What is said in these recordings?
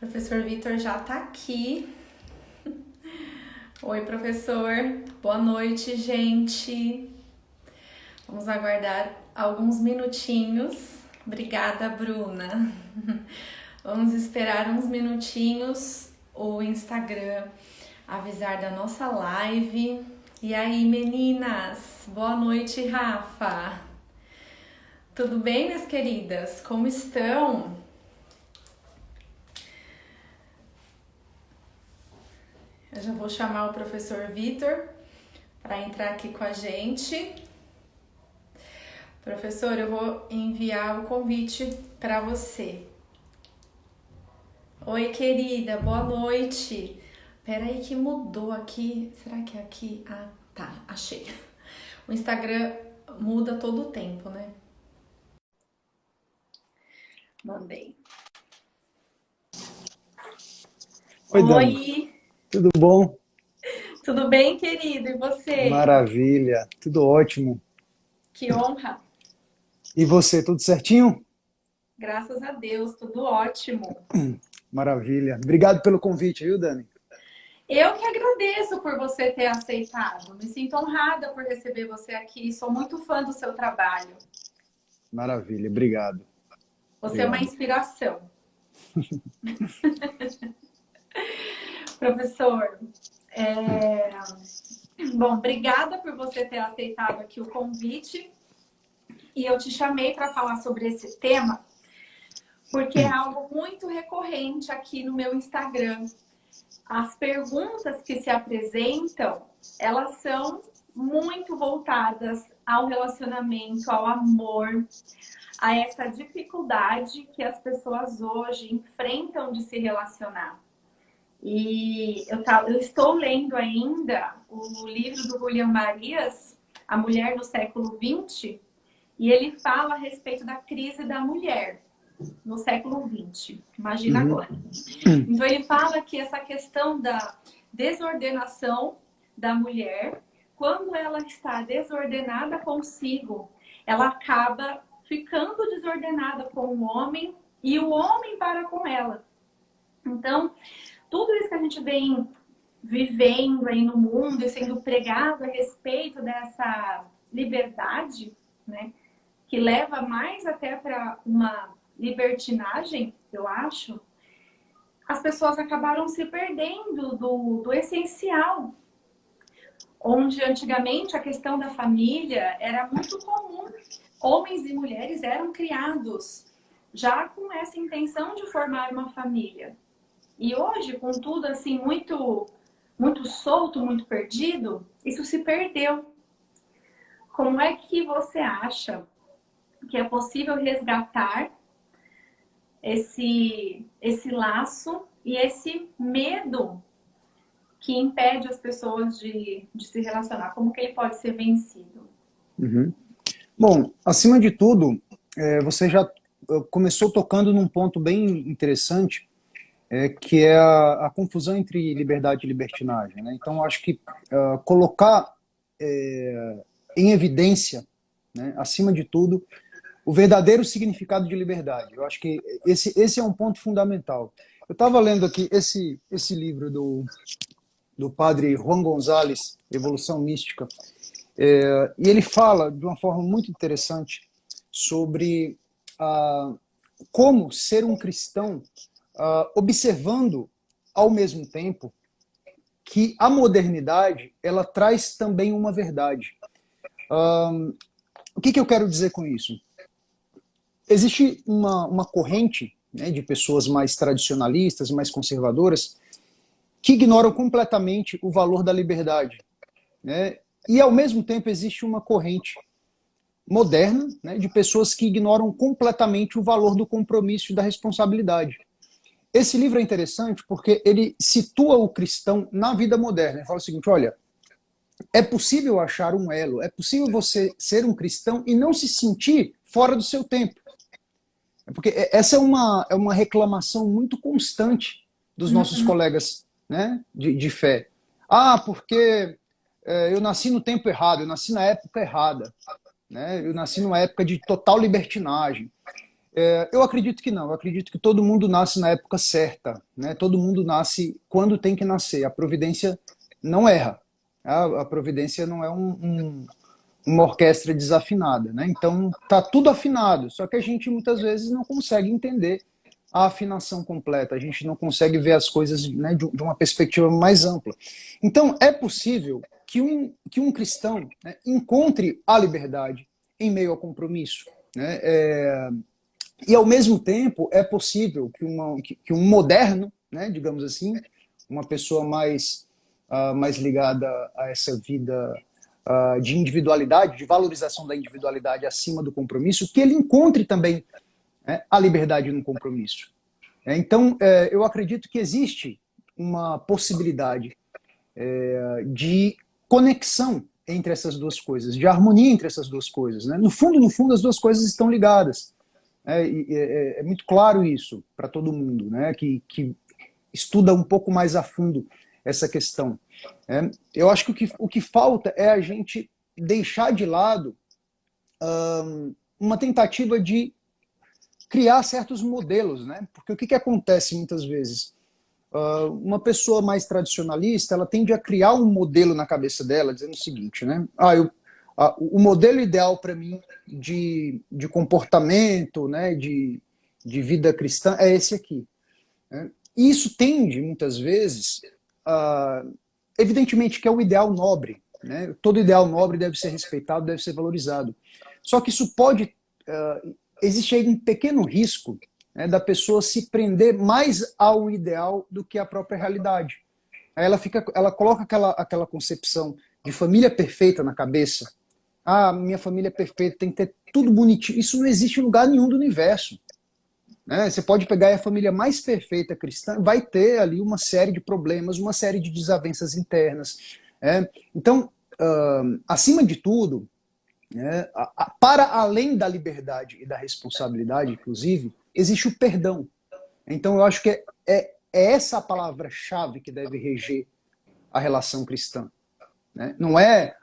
Professor Vitor já tá aqui. Oi, professor. Boa noite, gente. Vamos aguardar alguns minutinhos. Obrigada, Bruna. Vamos esperar uns minutinhos o Instagram avisar da nossa live. E aí, meninas? Boa noite, Rafa. Tudo bem, minhas queridas? Como estão? Eu já vou chamar o professor Vitor para entrar aqui com a gente. Professor, eu vou enviar o convite para você. Oi, querida, boa noite. Peraí que mudou aqui. Será que é aqui? Ah, tá, achei. O Instagram muda todo o tempo, né? Mandei. Oi, Dani. Oi, Tudo bom? tudo bem, querido? E você? Maravilha, tudo ótimo. Que honra. E você, tudo certinho? Graças a Deus, tudo ótimo. Maravilha. Obrigado pelo convite, viu, Dani? Eu que agradeço por você ter aceitado. Me sinto honrada por receber você aqui. Sou muito fã do seu trabalho. Maravilha, obrigado. Você é uma Obrigado. inspiração. Professor, bom, obrigada por você ter aceitado aqui o convite. E eu te chamei para falar sobre esse tema, porque é algo muito recorrente aqui no meu Instagram. As perguntas que se apresentam, elas são muito voltadas ao relacionamento, ao amor, a essa dificuldade que as pessoas hoje enfrentam de se relacionar. E eu estou lendo ainda o livro do William Marias, A Mulher no Século XX, e ele fala a respeito da crise da mulher no século XX. Imagina Uhum. agora. Então ele fala que essa questão da desordenação da mulher, quando ela está desordenada consigo, ela acaba ficando desordenada com o homem e o homem para com ela. Então, tudo isso que a gente vem vivendo aí no mundo e sendo pregado a respeito dessa liberdade, né, que leva mais até para uma libertinagem, eu acho, as pessoas acabaram se perdendo do essencial, onde antigamente a questão da família era muito comum. Homens e mulheres eram criados já com essa intenção de formar uma família. E hoje, com tudo assim muito solto, muito perdido, isso se perdeu. Como é que você acha que é possível resgatar esse laço e esse medo que impede as pessoas de se relacionar? Como que ele pode ser vencido? Uhum. Bom, acima de tudo, você já começou tocando num ponto bem interessante, que é a confusão entre liberdade e libertinagem, né? Então, acho que colocar em evidência, né, acima de tudo, o verdadeiro significado de liberdade. Eu acho que esse é um ponto fundamental. Eu estava lendo aqui esse livro do padre Juan González, Evolução Mística, e ele fala de uma forma muito interessante sobre como ser um cristão observando ao mesmo tempo que a modernidade ela traz também uma verdade. O que eu quero dizer com isso? Existe uma corrente, né, de pessoas mais tradicionalistas, mais conservadoras, que ignoram completamente o valor da liberdade, né? E, ao mesmo tempo, existe uma corrente moderna, né, de pessoas que ignoram completamente o valor do compromisso e da responsabilidade. Esse livro é interessante porque ele situa o cristão na vida moderna. Ele fala o seguinte, olha, é possível achar um elo, é possível você ser um cristão e não se sentir fora do seu tempo. Porque essa é uma reclamação muito constante dos nossos Uhum. colegas, né, de fé. Ah, porque eu nasci no tempo errado, eu nasci na época errada, né, eu nasci numa época de total libertinagem. Eu acredito que não. Eu acredito que todo mundo nasce na época certa, né? Todo mundo nasce quando tem que nascer. A providência não erra. A providência não é uma orquestra desafinada, né? Então tá tudo afinado. Só que a gente muitas vezes não consegue entender a afinação completa. A gente não consegue ver as coisas, né, de uma perspectiva mais ampla. Então é possível que um cristão, né, encontre a liberdade em meio ao compromisso, né? E, ao mesmo tempo, é possível que um moderno, né, digamos assim, uma pessoa mais ligada a essa vida de individualidade, de valorização da individualidade acima do compromisso, que ele encontre também, né, a liberdade no compromisso. Então, eu acredito que existe uma possibilidade de conexão entre essas duas coisas, de harmonia entre essas duas coisas, né? No fundo, as duas coisas estão ligadas. É muito claro isso para todo mundo, né, que estuda um pouco mais a fundo essa questão. Eu acho que o que falta é a gente deixar de lado uma tentativa de criar certos modelos, né? Porque o que acontece muitas vezes? Uma pessoa mais tradicionalista, ela tende a criar um modelo na cabeça dela, dizendo o seguinte, né? O modelo ideal para mim de comportamento, né, de vida cristã é esse aqui. Né? E isso tende, muitas vezes, evidentemente que é o ideal nobre. Né? Todo ideal nobre deve ser respeitado, deve ser valorizado. Só que isso pode... existe aí um pequeno risco, né, da pessoa se prender mais ao ideal do que à própria realidade. Aí ela coloca aquela concepção de família perfeita na cabeça. Minha família é perfeita, tem que ter tudo bonitinho. Isso não existe em lugar nenhum do universo. Né? Você pode pegar a família mais perfeita cristã, vai ter ali uma série de problemas, uma série de desavenças internas. Então, acima de tudo, para além da liberdade e da responsabilidade, inclusive, existe o perdão. Então, eu acho que é essa a palavra-chave que deve reger a relação cristã. Né? Não é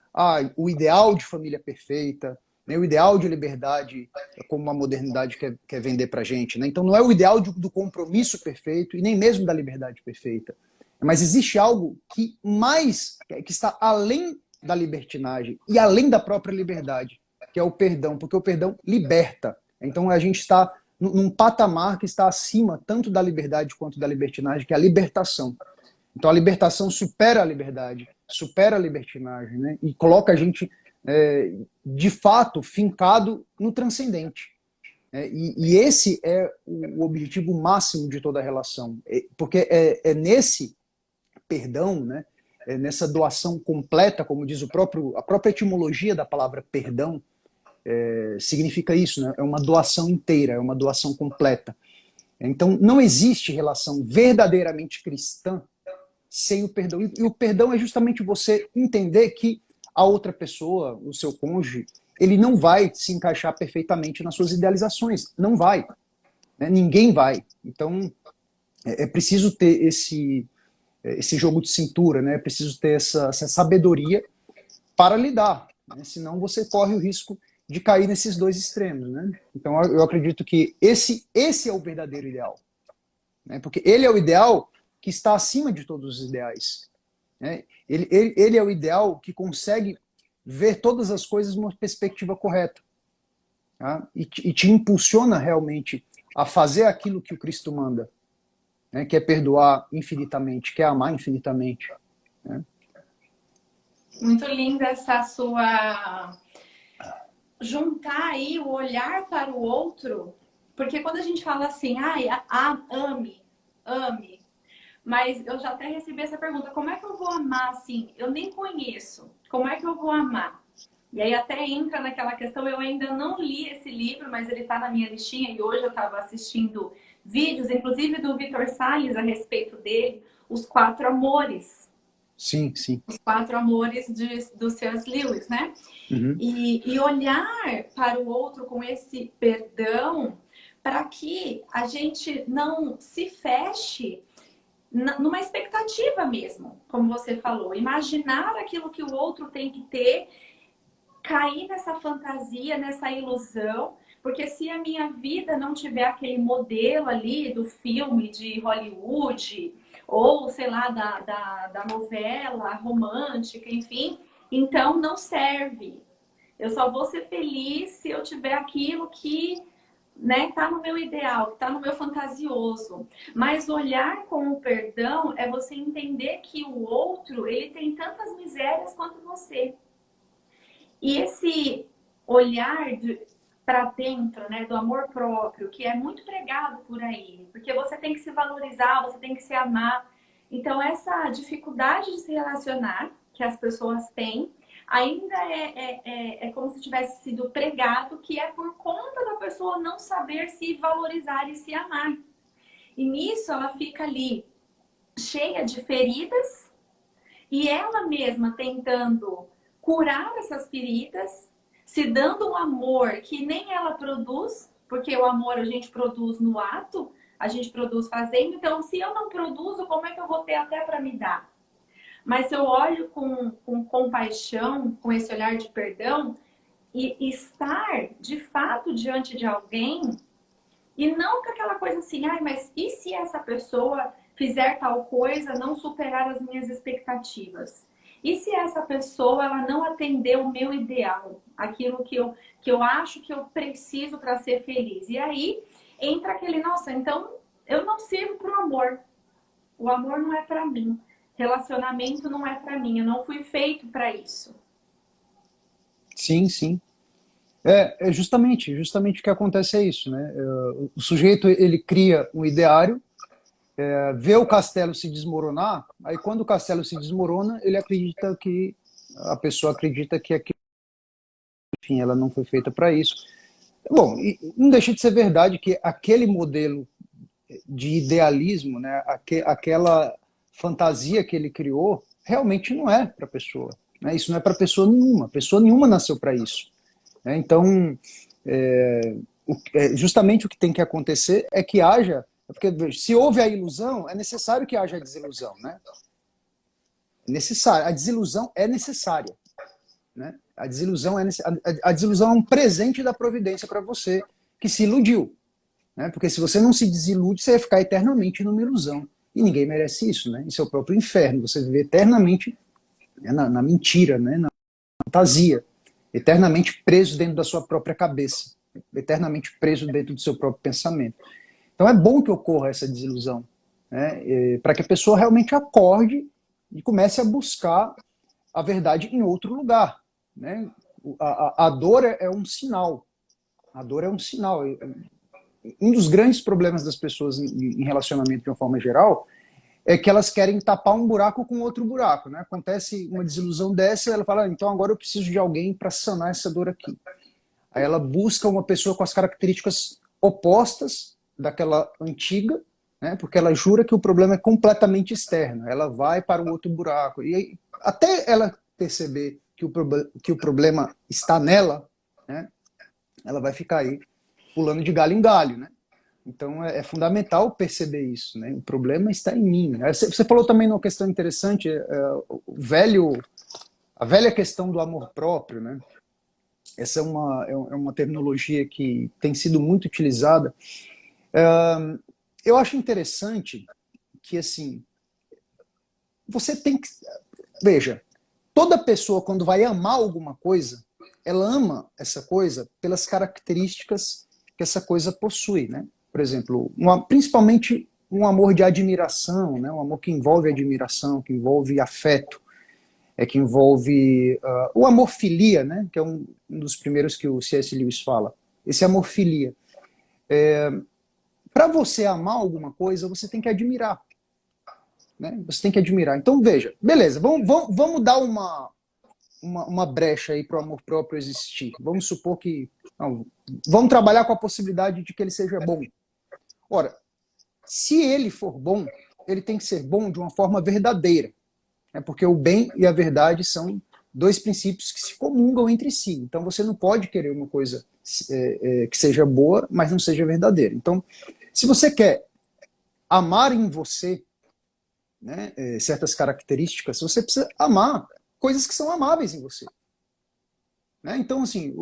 o ideal de família perfeita, nem o ideal de liberdade, como a modernidade quer vender para a gente. Né? Então, não é o ideal do compromisso perfeito e nem mesmo da liberdade perfeita. Mas existe algo que está além da libertinagem e além da própria liberdade, que é o perdão, porque o perdão liberta. Então, a gente está num patamar que está acima tanto da liberdade quanto da libertinagem, que é a libertação. Então a libertação supera a liberdade, supera a libertinagem, né? E coloca a gente, de fato, fincado no transcendente. E esse é o objetivo máximo de toda a relação. Porque é nesse perdão, né? Nessa doação completa, como diz a própria etimologia da palavra perdão, significa isso, né? É uma doação inteira, é uma doação completa. Então não existe relação verdadeiramente cristã sem o perdão. E o perdão é justamente você entender que a outra pessoa, o seu cônjuge, ele não vai se encaixar perfeitamente nas suas idealizações. Não vai. Né? Ninguém vai. Então, é preciso ter esse jogo de cintura, né? É preciso ter essa sabedoria para lidar. Né? Senão você corre o risco de cair nesses dois extremos. Né? Então, eu acredito que esse é o verdadeiro ideal. Né? Porque ele é o ideal que está acima de todos os ideais. Né? Ele é o ideal que consegue ver todas as coisas numa perspectiva correta. Tá? E te impulsiona realmente a fazer aquilo que o Cristo manda, né? Que é perdoar infinitamente, que é amar infinitamente. Né? Muito linda essa sua... juntar aí o olhar para o outro, porque quando a gente fala assim, ame, mas eu já até recebi essa pergunta, como é que eu vou amar assim? Eu nem conheço, como é que eu vou amar? E aí até entra naquela questão, eu ainda não li esse livro, mas ele está na minha listinha e hoje eu estava assistindo vídeos, inclusive do Vitor Salles a respeito dele, Os Quatro Amores. Sim, sim. Os Quatro Amores do C.S. Lewis, né? Uhum. E olhar para o outro com esse perdão para que a gente não se feche numa expectativa mesmo, como você falou. Imaginar aquilo que o outro tem que ter, cair nessa fantasia, nessa ilusão, Porque se a minha vida não tiver aquele modelo ali do filme de Hollywood, ou sei lá, da novela romântica, enfim, então não serve. Eu só vou ser feliz se eu tiver aquilo que, né, tá no meu ideal, que tá no meu fantasioso. Mas olhar com o perdão é você entender que o outro, ele tem tantas misérias quanto você. E esse olhar para dentro, né, do amor próprio, que é muito pregado por aí, porque você tem que se valorizar, você tem que se amar. Então, essa dificuldade de se relacionar que as pessoas têm, ainda é como se tivesse sido pregado, que é por conta da pessoa não saber se valorizar e se amar. E nisso ela fica ali cheia de feridas e ela mesma tentando curar essas feridas, se dando um amor que nem ela produz, porque o amor a gente produz no ato, a gente produz fazendo. Então, se eu não produzo, como é que eu vou ter até para me dar? Mas se eu olho com compaixão, com esse olhar de perdão, e estar de fato diante de alguém, e não com aquela coisa assim, ai, mas e se essa pessoa fizer tal coisa, não superar as minhas expectativas? E se essa pessoa ela não atender o meu ideal, aquilo que eu acho que eu preciso para ser feliz? E aí entra aquele, nossa, então eu não sirvo para o amor. O amor não é para mim. Relacionamento não é para mim. Eu não fui feito para isso. Sim, sim. É justamente o que acontece é isso, né? O sujeito, ele cria um ideário, vê o castelo se desmoronar, aí quando o castelo se desmorona, ele acredita que, a pessoa acredita que aquilo, enfim, ela não foi feita para isso. Bom, e não deixa de ser verdade que aquele modelo de idealismo, né, aquela fantasia que ele criou, realmente não é para a pessoa. Né? Isso não é para pessoa nenhuma nasceu para isso. Né? Então, justamente o que tem que acontecer é que haja, porque se houve a ilusão, é necessário que haja a desilusão. Né? É necessário, a desilusão é necessária. Né? A desilusão é um presente da providência para você que se iludiu. Né? Porque se você não se desilude, você vai ficar eternamente numa ilusão. E ninguém merece isso. Né? Isso é o próprio inferno, você viver eternamente, né, na mentira, né, na fantasia, eternamente preso dentro da sua própria cabeça, eternamente preso dentro do seu próprio pensamento. Então é bom que ocorra essa desilusão, né, para que a pessoa realmente acorde e comece a buscar a verdade em outro lugar. Né? A dor é um sinal. A dor é um sinal. Um dos grandes problemas das pessoas em relacionamento de uma forma geral é que elas querem tapar um buraco com outro buraco. Né? Acontece uma desilusão dessa, ela fala, então agora eu preciso de alguém para sanar essa dor aqui. Aí ela busca uma pessoa com as características opostas daquela antiga, né? Porque ela jura que o problema é completamente externo. Ela vai para um outro buraco. E aí, até ela perceber que o problema está nela, né? Ela vai ficar aí pulando de galho em galho, né? Então é fundamental perceber isso, né? O problema está em mim. Né? Você falou também uma questão interessante, a velha questão do amor próprio, né? Essa é uma terminologia que tem sido muito utilizada. Eu acho interessante que, assim, você tem que... Veja, toda pessoa, quando vai amar alguma coisa, ela ama essa coisa pelas características que essa coisa possui, né? Por exemplo, principalmente um amor de admiração, né? Um amor que envolve admiração, que envolve afeto, que envolve o amor filia, né? Que é um dos primeiros que o C.S. Lewis fala. Esse amor filia. Para você amar alguma coisa, você tem que admirar. Né? Você tem que admirar. Então, veja, beleza, vamos dar uma brecha aí para o amor próprio existir. Vamos supor que... Não, vamos trabalhar com a possibilidade de que ele seja bom. Ora, se ele for bom, ele tem que ser bom de uma forma verdadeira. Né? Porque o bem e a verdade são dois princípios que se comungam entre si. Então você não pode querer uma coisa que seja boa, mas não seja verdadeira. Então, se você quer amar em você, né, certas características, você precisa amar coisas que são amáveis em você. Né? Então, assim,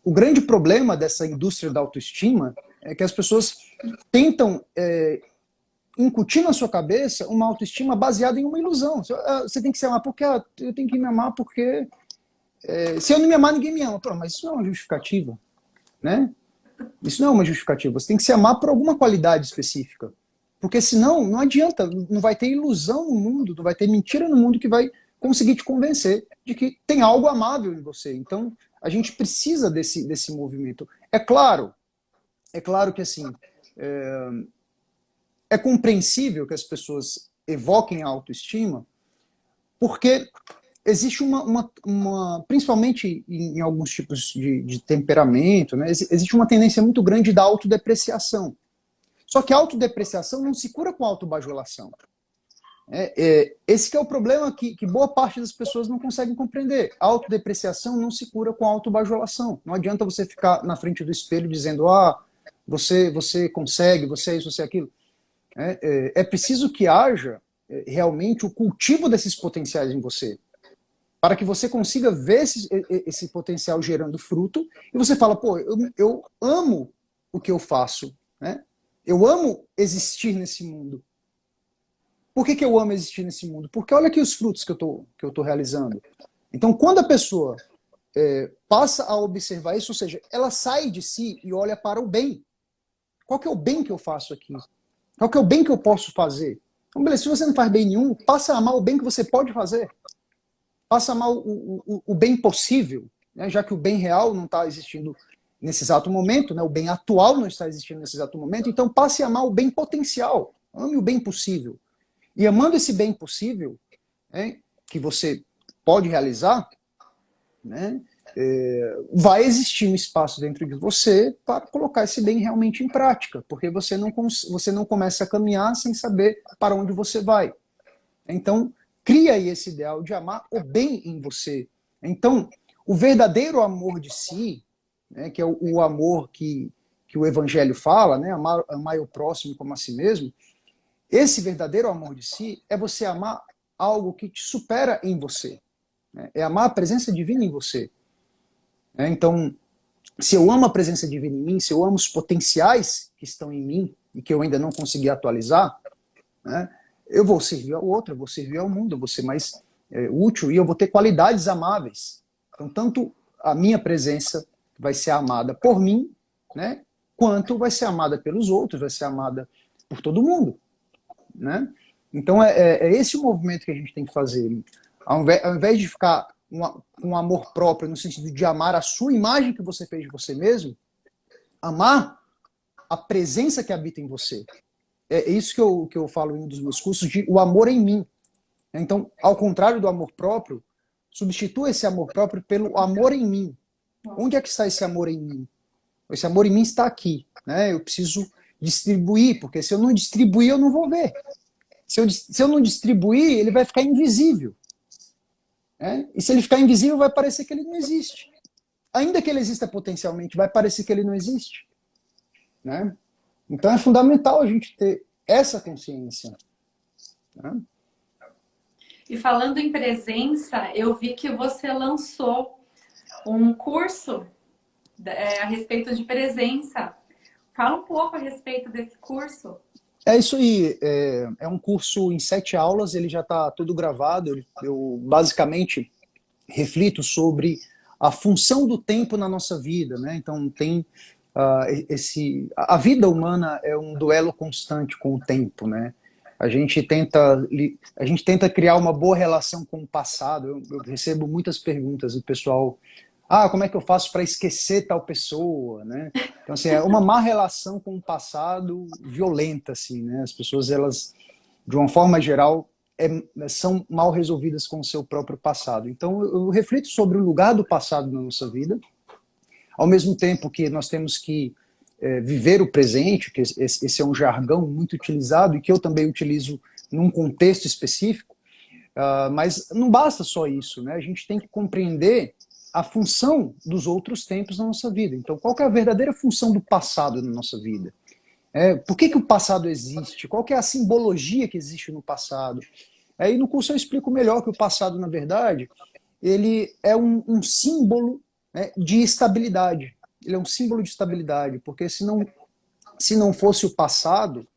o grande problema dessa indústria da autoestima é que as pessoas tentam incutir na sua cabeça uma autoestima baseada em uma ilusão. Você tem que se amar porque eu tenho que me amar porque se eu não me amar, ninguém me ama. Pô, mas isso não é uma justificativa, né? Isso não é uma justificativa. Você tem que se amar por alguma qualidade específica. Porque senão, não adianta, não vai ter ilusão no mundo, não vai ter mentira no mundo que vai conseguir te convencer de que tem algo amável em você. Então, a gente precisa desse movimento. É claro que assim, é compreensível que as pessoas evoquem a autoestima, porque existe principalmente em alguns tipos de temperamento, né, existe uma tendência muito grande da autodepreciação. Só que a autodepreciação não se cura com autobajulação. Esse que é o problema que boa parte das pessoas não conseguem compreender. A autodepreciação não se cura com autobajulação. Não adianta você ficar na frente do espelho dizendo você consegue, você é isso, você é aquilo. É preciso que haja realmente o cultivo desses potenciais em você, para que você consiga ver esse potencial gerando fruto, e você fala, pô, eu amo o que eu faço, né? Eu amo existir nesse mundo. Por que eu amo existir nesse mundo? Porque olha aqui os frutos que eu tô realizando. Então, quando a pessoa passa a observar isso, ou seja, ela sai de si e olha para o bem. Qual que é o bem que eu faço aqui? Qual que é o bem que eu posso fazer? Então, beleza, se você não faz bem nenhum, passa a amar o bem que você pode fazer. Passa a amar o bem possível, né? Já que o bem real não está existindo nesse exato momento, né? O bem atual não está existindo nesse exato momento, então passe a amar o bem potencial. Ame o bem possível. E amando esse bem possível, né, que você pode realizar, né, vai existir um espaço dentro de você para colocar esse bem realmente em prática, porque você não começa a caminhar sem saber para onde você vai. Então, cria aí esse ideal de amar o bem em você. Então, o verdadeiro amor de si, né, que é o amor que o Evangelho fala, né, amar o próximo como a si mesmo, esse verdadeiro amor de si é você amar algo que te supera em você. Né? É amar a presença divina em você. Então, se eu amo a presença divina em mim, se eu amo os potenciais que estão em mim e que eu ainda não consegui atualizar, né, eu vou servir ao outro, eu vou servir ao mundo, eu vou ser mais útil e eu vou ter qualidades amáveis. Então, tanto a minha presença vai ser amada por mim, né, quanto vai ser amada pelos outros, vai ser amada por todo mundo. Né? Então é esse o movimento que a gente tem que fazer. Ao invés de ficar com amor próprio, no sentido de amar a sua imagem que você fez de você mesmo, amar a presença que habita em você. É isso que eu falo em um dos meus cursos, de o amor em mim. Então, ao contrário do amor próprio, substitua esse amor próprio pelo amor em mim. Onde é que está esse amor em mim? Esse amor em mim está aqui. Né? Eu preciso distribuir, porque se eu não distribuir, eu não vou ver. Se eu não distribuir, ele vai ficar invisível. Né? E se ele ficar invisível, vai parecer que ele não existe. Ainda que ele exista potencialmente, vai parecer que ele não existe. Né? Então é fundamental a gente ter essa consciência. Né? E falando em presença, eu vi que você lançou um curso a respeito de presença. Fala um pouco a respeito desse curso. É isso aí, é um curso em 7 aulas, ele já está tudo gravado, eu basicamente reflito sobre a função do tempo na nossa vida, né? Então tem a vida humana é um duelo constante com o tempo, né? A gente tenta criar uma boa relação com o passado, eu recebo muitas perguntas do pessoal, como é que eu faço para esquecer tal pessoa, né? Então, assim, é uma má relação com o passado violenta, assim, né? As pessoas, elas, de uma forma geral, são mal resolvidas com o seu próprio passado. Então, eu reflito sobre o lugar do passado na nossa vida, ao mesmo tempo que nós temos que viver o presente, que esse é um jargão muito utilizado e que eu também utilizo num contexto específico, mas não basta só isso, né? A gente tem que compreender a função dos outros tempos na nossa vida. Então, qual que é a verdadeira função do passado na nossa vida? Por que o passado existe? Qual que é a simbologia que existe no passado? Aí no curso eu explico melhor que o passado, na verdade, ele é um símbolo né, de estabilidade. Ele é um símbolo de estabilidade, porque se não fosse o passado,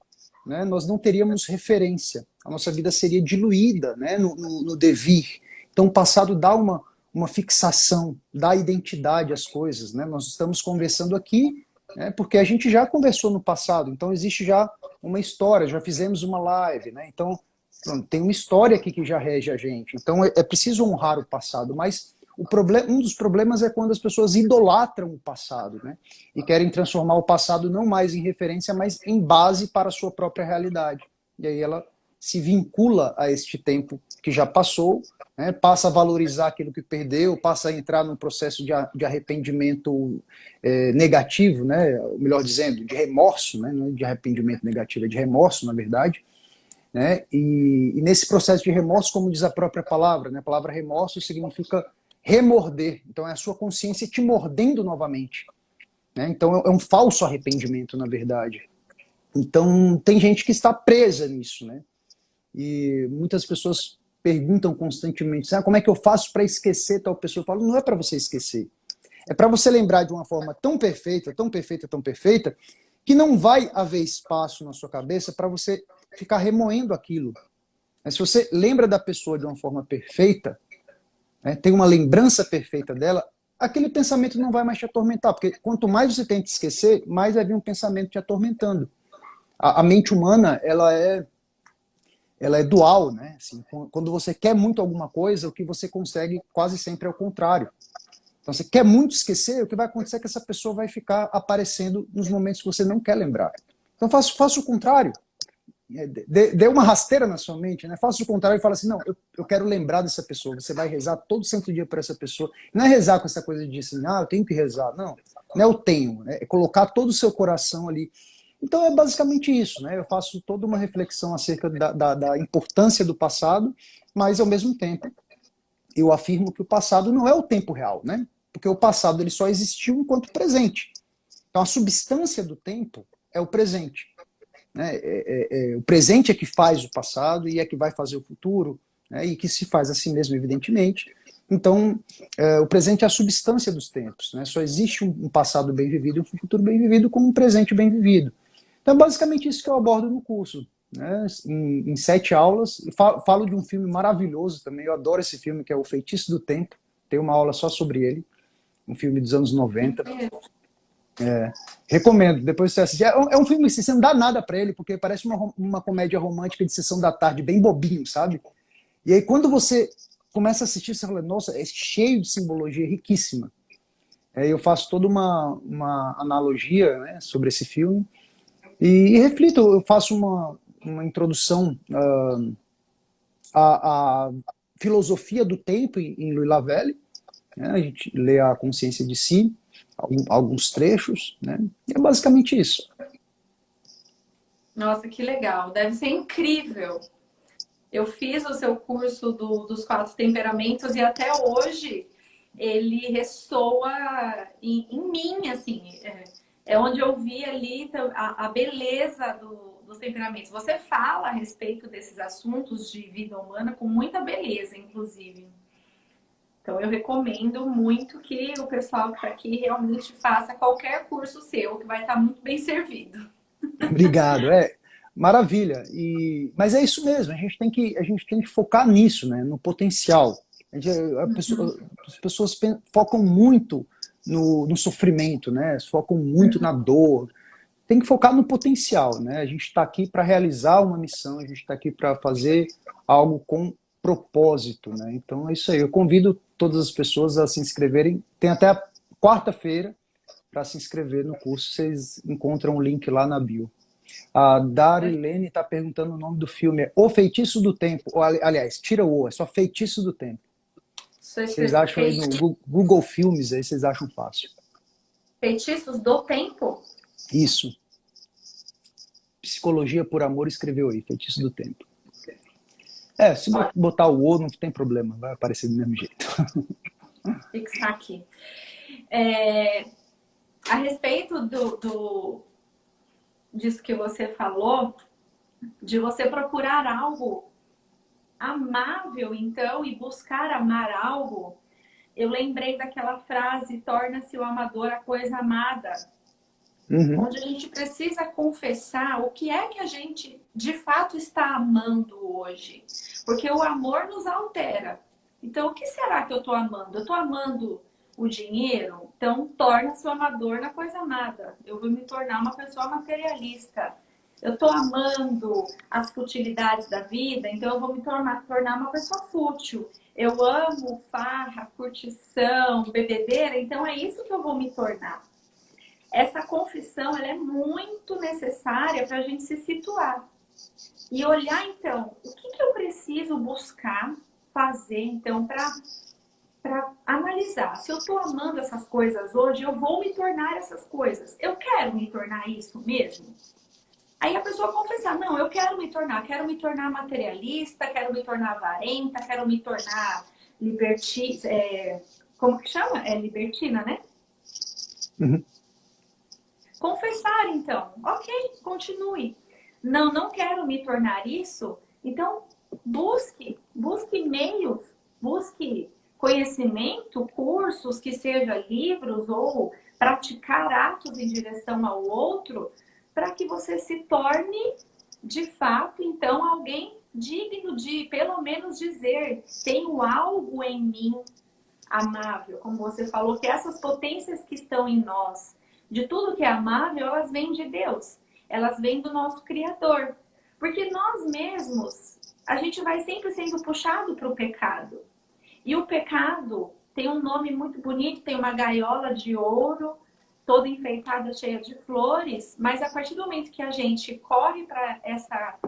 né, nós não teríamos referência. A nossa vida seria diluída, né, no devir. Então, o passado dá uma fixação, dá identidade às coisas. Né? Nós estamos conversando aqui, né, porque a gente já conversou no passado, então existe já uma história, já fizemos uma live. Né? Então, pronto, tem uma história aqui que já rege a gente. Então, é preciso honrar o passado, mas um dos problemas é quando as pessoas idolatram o passado, né? E querem transformar o passado não mais em referência, mas em base para a sua própria realidade. E aí ela se vincula a este tempo que já passou, né? Passa a valorizar aquilo que perdeu, passa a entrar num processo de arrependimento negativo, né? Melhor dizendo, de remorso, né? Não é de arrependimento negativo, é de remorso, na verdade. Né? E nesse processo de remorso, como diz a própria palavra, né? A palavra remorso significa remorder. Então é a sua consciência te mordendo novamente. Né? Então é um falso arrependimento, na verdade. Então tem gente que está presa nisso. Né? E muitas pessoas perguntam constantemente, como é que eu faço para esquecer tal pessoa? Eu falo, não é para você esquecer. É para você lembrar de uma forma tão perfeita, tão perfeita, tão perfeita, que não vai haver espaço na sua cabeça para você ficar remoendo aquilo. Mas se você lembra da pessoa de uma forma perfeita, né, tem uma lembrança perfeita dela, aquele pensamento não vai mais te atormentar, porque quanto mais você tenta esquecer, mais vai vir um pensamento te atormentando. A mente humana, ela é dual, né? Assim, quando você quer muito alguma coisa, o que você consegue quase sempre é o contrário. Então, você quer muito esquecer, o que vai acontecer é que essa pessoa vai ficar aparecendo nos momentos que você não quer lembrar. Então, faça o contrário. Dê uma rasteira na sua mente, né? Faça o contrário e fala assim, não, eu quero lembrar dessa pessoa. Você vai rezar todo santo dia por essa pessoa. Não é rezar com essa coisa de assim, eu tenho que rezar. Não, não é eu tenho. É colocar todo o seu coração ali. Então, é basicamente isso, né? Eu faço toda uma reflexão acerca da importância do passado, mas, ao mesmo tempo, eu afirmo que o passado não é o tempo real, né? Porque o passado ele só existiu enquanto presente. Então a substância do tempo é o presente. Né? O presente é que faz o passado e é que vai fazer o futuro, né? E que se faz assim mesmo, evidentemente. Então, o presente é a substância dos tempos. Né? Só existe um passado bem vivido e um futuro bem vivido como um presente bem vivido. Então, é basicamente isso que eu abordo no curso. Né? Em 7 aulas, falo de um filme maravilhoso também, eu adoro esse filme, que é O Feitiço do Tempo, tem uma aula só sobre ele, um filme dos anos 90. Recomendo, depois você assistir. É um filme assim, você não dá nada pra ele, porque parece uma comédia romântica de sessão da tarde, bem bobinho, sabe? E aí quando você começa a assistir, você fala, nossa, é cheio de simbologia, riquíssima. Eu faço toda uma analogia, né, sobre esse filme, e reflito, eu faço uma introdução à filosofia do tempo em Louis Lavelle, né? A gente lê a consciência de si, alguns trechos, né? E é basicamente isso. Nossa, que legal. Deve ser incrível. Eu fiz o seu curso dos 4 temperamentos e até hoje ele ressoa em mim, assim. É onde eu vi ali a beleza dos temperamentos. Você fala a respeito desses assuntos de vida humana com muita beleza, inclusive. Então, eu recomendo muito que o pessoal que está aqui realmente faça qualquer curso seu, que vai estar muito bem servido. Obrigado, maravilha. Mas é isso mesmo, a gente tem que focar nisso, né? No potencial. As pessoas focam muito no sofrimento, né? Focam muito na dor. Tem que focar no potencial, né? A gente está aqui para realizar uma missão, a gente está aqui para fazer algo com propósito, né? Então é isso aí. Eu convido todas as pessoas a se inscreverem. Tem até a quarta-feira para se inscrever no curso. Vocês encontram o link lá na bio. A Darilene está perguntando o nome do filme. É O Feitiço do Tempo. Aliás, tira o O, é só Feitiço do Tempo. Vocês acham aí no Google Filmes, aí vocês acham fácil. Feitiços do Tempo? Isso. Psicologia por Amor escreveu aí, Feitiço do Tempo. Se botar o O não tem problema, vai aparecer do mesmo jeito. Fixar aqui. A respeito disso que você falou, de você procurar algo amável, então, e buscar amar algo, eu lembrei daquela frase, torna-se o amador a coisa amada, Uhum. onde a gente precisa confessar o que é que a gente de fato está amando hoje. Porque o amor nos altera. Então, o que será que eu estou amando? Eu estou amando o dinheiro? Então, torna-se o amador na coisa amada. Eu vou me tornar uma pessoa materialista. Eu estou amando as futilidades da vida, então eu vou me tornar uma pessoa fútil. Eu amo farra, curtição, bebedeira, então é isso que eu vou me tornar. Essa confissão ela é muito necessária para a gente se situar e olhar, então, o que eu preciso buscar fazer, então, para analisar. Se eu estou amando essas coisas hoje, eu vou me tornar essas coisas. Eu quero me tornar isso mesmo? Aí a pessoa confessar, não, eu quero me tornar materialista, quero me tornar avarenta, quero me tornar como que chama? É libertina, né? Uhum. Confessar, então. Ok, continue. Não, não quero me tornar isso. Então, busque meios, busque conhecimento, cursos, que seja livros ou praticar atos em direção ao outro, para que você se torne, de fato, então, alguém digno de, pelo menos, dizer: tenho algo em mim amável, como você falou, que essas potências que estão em nós, de tudo que é amável, elas vêm de Deus, elas vêm do nosso Criador. Porque nós mesmos, a gente vai sempre sendo puxado para o pecado. E o pecado tem um nome muito bonito, tem uma gaiola de ouro, toda enfeitada, cheia de flores, mas a partir do momento que a gente corre para essa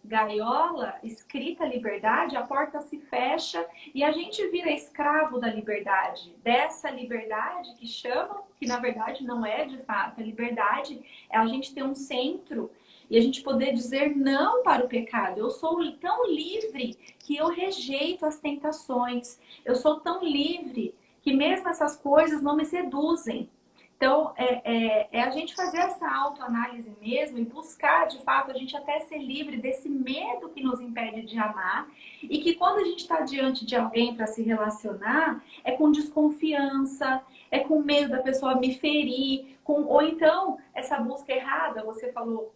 gaiola escrita liberdade, a porta se fecha e a gente vira escravo da liberdade. Dessa liberdade que chamam, que na verdade não é de fato a liberdade, é a gente ter um centro e a gente poder dizer não para o pecado. Eu sou tão livre que eu rejeito as tentações. Eu sou tão livre que mesmo essas coisas não me seduzem. Então, é a gente fazer essa autoanálise mesmo e buscar, de fato, a gente até ser livre desse medo que nos impede de amar e que quando a gente está diante de alguém para se relacionar, é com desconfiança, é com medo da pessoa me ferir, ou então essa busca errada, você falou,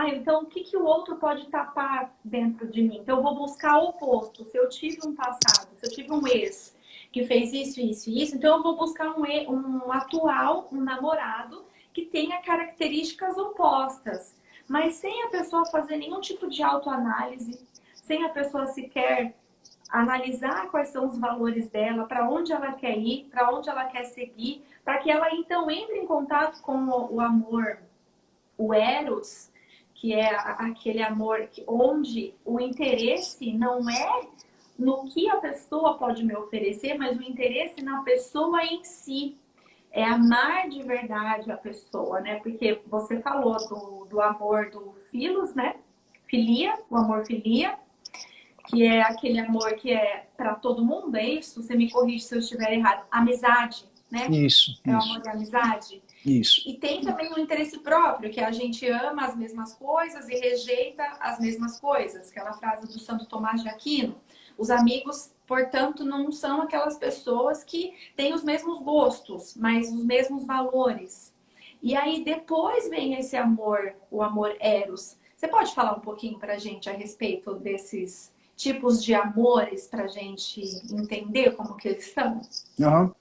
então o que o outro pode tapar dentro de mim? Então eu vou buscar o oposto. Se eu tive um passado, se eu tive um ex que fez isso, isso e isso, então eu vou buscar um atual, um namorado que tenha características opostas, mas sem a pessoa fazer nenhum tipo de autoanálise, sem a pessoa sequer analisar quais são os valores dela, para onde ela quer ir, para onde ela quer seguir, para que ela então entre em contato com o amor, o eros, que é aquele amor onde o interesse não é no que a pessoa pode me oferecer, mas o interesse na pessoa em si. É amar de verdade a pessoa, né? Porque você falou do amor do filos, né? Filia, o amor filia, que é aquele amor que é para todo mundo, é isso? Você me corrige se eu estiver errado. Amizade, né? Isso, É o isso, amor de amizade. isso. E tem também o interesse próprio, que a gente ama as mesmas coisas e rejeita as mesmas coisas. Aquela frase do Santo Tomás de Aquino. Os amigos, portanto, não são aquelas pessoas que têm os mesmos gostos, mas os mesmos valores. E aí depois vem esse amor, o amor eros. Você pode falar um pouquinho para a gente a respeito desses tipos de amores para a gente entender como que eles são? Uhum.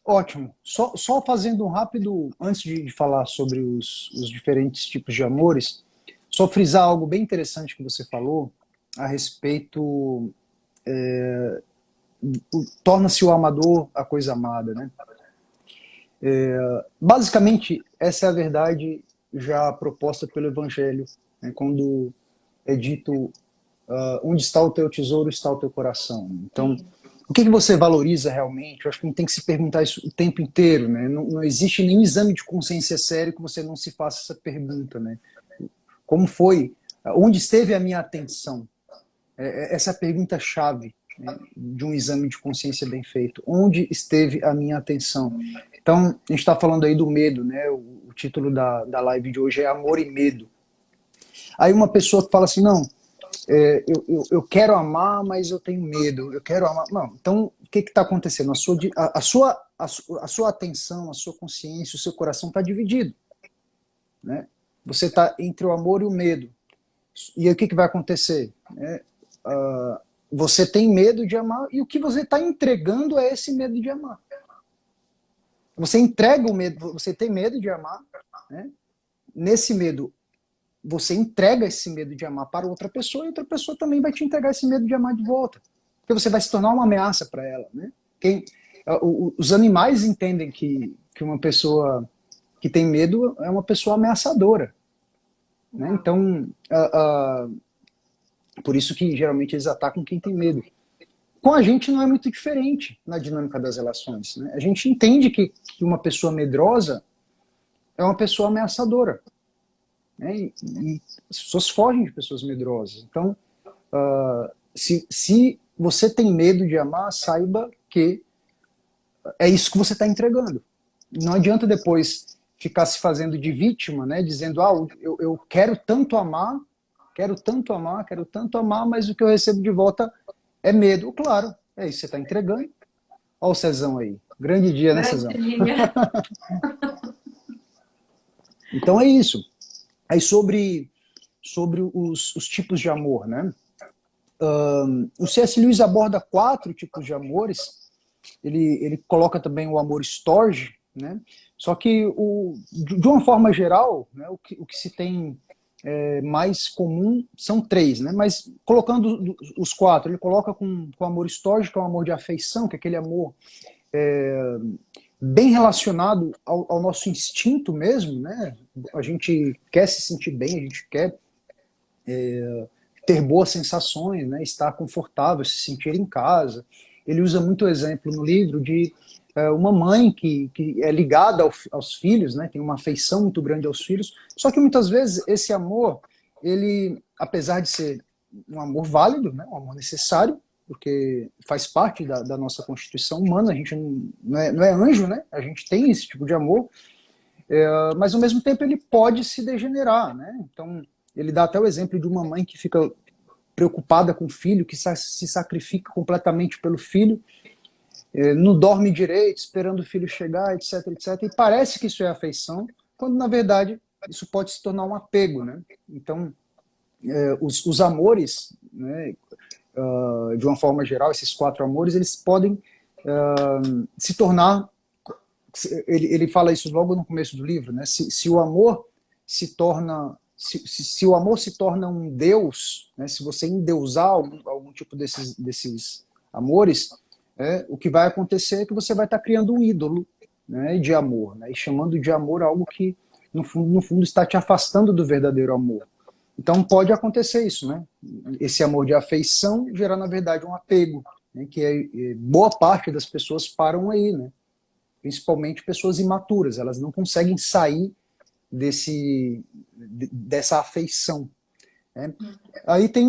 Ótimo. Só fazendo um rápido, antes de falar sobre os diferentes tipos de amores, só frisar algo bem interessante que você falou a respeito, torna-se o amador a coisa amada, né? Basicamente, essa é a verdade já proposta pelo Evangelho, né? Quando é dito, onde está o teu tesouro, está o teu coração. Então, o que você valoriza realmente? Eu acho que não tem que se perguntar isso o tempo inteiro, né? Não existe nenhum exame de consciência sério que você não se faça essa pergunta, né? Como foi? Onde esteve a minha atenção? Essa é a pergunta-chave, né, de um exame de consciência bem feito. Onde esteve a minha atenção? Então, a gente está falando aí do medo, né? O título da live de hoje é Amor e Medo. Aí uma pessoa fala assim, não, eu quero amar, mas eu tenho medo. Eu quero amar. Não, então, o que está acontecendo? A sua atenção, a sua consciência, o seu coração está dividido. Né? Você está entre o amor e o medo. E aí, o que vai acontecer? Você tem medo de amar, e o que você está entregando é esse medo de amar. Você entrega o medo, você tem medo de amar, né? Nesse medo, você entrega esse medo de amar para outra pessoa, e outra pessoa também vai te entregar esse medo de amar de volta. Porque você vai se tornar uma ameaça para ela. Né? Os animais entendem que uma pessoa que tem medo é uma pessoa ameaçadora. Né? Então, por isso que geralmente eles atacam quem tem medo. Com a gente não é muito diferente na dinâmica das relações. Né? A gente entende que uma pessoa medrosa é uma pessoa ameaçadora. Né? E as pessoas fogem de pessoas medrosas. Então, se você tem medo de amar, saiba que é isso que você está entregando. Não adianta depois ficar se fazendo de vítima, né? Dizendo, eu quero tanto amar, mas o que eu recebo de volta é medo. Claro, é isso que você está entregando. Olha o Cezão aí. Grande dia, né, Cezão? Então é isso. Aí sobre os tipos de amor, né? O C.S. Lewis aborda 4 tipos de amores. Ele coloca também o amor storge, né? Só que, de uma forma geral, né, o que se tem mais comum são 3, né? Mas colocando os 4, ele coloca com o amor storge, que é um amor de afeição, que é aquele amor bem relacionado ao nosso instinto mesmo, né? A gente quer se sentir bem, a gente quer ter boas sensações, né? Estar confortável, se sentir em casa. Ele usa muito o exemplo no livro de uma mãe que é ligada aos filhos, né? Tem uma afeição muito grande aos filhos, só que muitas vezes esse amor, ele, apesar de ser um amor válido, né? Um amor necessário, porque faz parte da nossa constituição humana, a gente não é anjo, né? A gente tem esse tipo de amor, mas ao mesmo tempo ele pode se degenerar, né? Então, ele dá até o exemplo de uma mãe que fica preocupada com o filho, que se sacrifica completamente pelo filho, não dorme direito, esperando o filho chegar, etc, etc. E parece que isso é afeição, quando na verdade isso pode se tornar um apego, né? Então, os amores, né, de uma forma geral, esses 4 amores, eles podem se tornar... Ele fala isso logo no começo do livro, né? Se o amor se torna... Se o amor se torna um Deus, né, se você endeusar algum tipo desses amores, o que vai acontecer é que você vai estar criando um ídolo, né, de amor, né, e chamando de amor algo que, no fundo, está te afastando do verdadeiro amor. Então pode acontecer isso, né? Esse amor de afeição gerar, na verdade, um apego, né, que boa parte das pessoas param aí, né? Principalmente pessoas imaturas, elas não conseguem sair dessa afeição. Né? Aí tem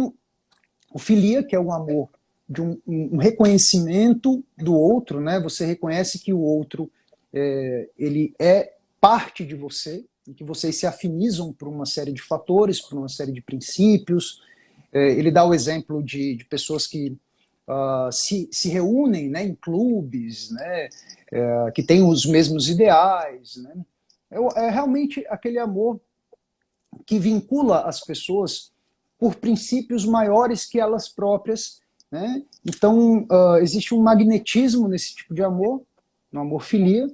o filia, que é um amor de um reconhecimento do outro, né? Você reconhece que o outro ele é parte de você, e que vocês se afinizam por uma série de fatores, por uma série de princípios. Ele dá o exemplo de pessoas que se reúnem, né, em clubes, né, que têm os mesmos ideais, né? É realmente aquele amor que vincula as pessoas por princípios maiores que elas próprias, né? Então, existe um magnetismo nesse tipo de amor, no amor filia,